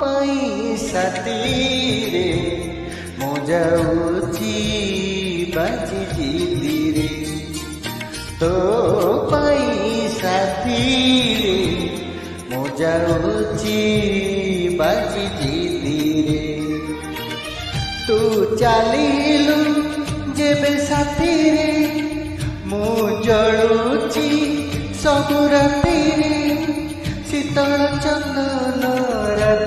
पाई साथी रे मु जाऊची बाजी जीती रे तो पाई साथी रे मु जाऊची बाजी जीती रे तू चलिलु जेबे साथी रे मु जलुची सब राति रे शीतल चंदन राति